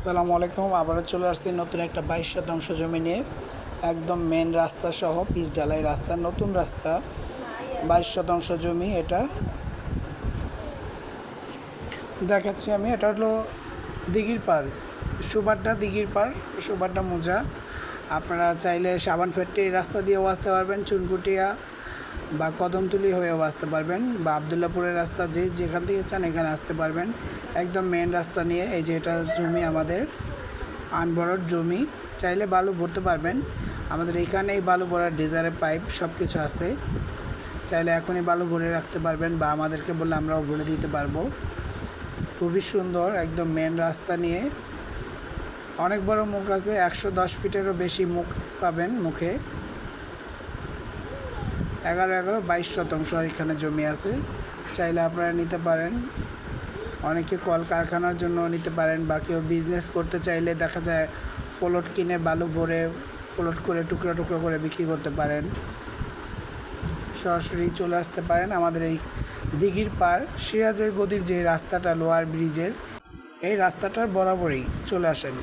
আসসালামু আলাইকুম। আবারও চলে আসছি নতুন একটা 22 শতাংশ জমি নিয়ে। একদম মেন রাস্তা সহ পিচ ঢালাই রাস্তা, নতুন রাস্তা, 22 শতাংশ জমি। এটা দেখাচ্ছি আমি। এটা হলো দিঘির পাড়, সুবাড্ডা দিঘির পাড়, সুবাড্ডা মোজা। আপনারা চাইলে সাবান ফ্যাক্টরি রাস্তা দিয়েও আসতে পারবেন, চুনকুটিয়া বা কদমতলি হয়েও আসতে পারবেন, বা আবদুল্লাপুরের রাস্তা যেখান থেকে চান এখানে আসতে পারবেন। একদম মেন রাস্তা নিয়ে। এই যে এটা জমি আমাদের, আনবরড জমি। চাইলে বালু ভরতে পারবেন। আমাদের এখানেই বালু ভরার ডিজারের পাইপ সব কিছু আছে। চাইলে এখনই বালু ভরে রাখতে পারবেন, বা আমাদেরকে বললে আমরাও ভরে দিতে পারবো। খুবই সুন্দর, একদম মেন রাস্তা নিয়ে। অনেক বড় মুখ আছে, 110 ফিটেরও বেশি মুখ পাবেন। মুখে 22 শতাংশ এখানে জমি আছে। চাইলে আপনারা নিতে পারেন। অনেকে কল কারখানার জন্য নিতে পারেন, বা কেউ বিজনেস করতে চাইলে দেখা যায় ফ্লোট কিনে বালু ভরে ফ্লোট করে টুকরা টুকরা করে বিক্রি করতে পারেন। সরাসরি চলে আসতে পারেন আমাদের এই দিঘির পাড়, সিরাজের গদির যে রাস্তাটা, লোয়ার ব্রিজের, এই রাস্তাটার বরাবরই চলে আসেন।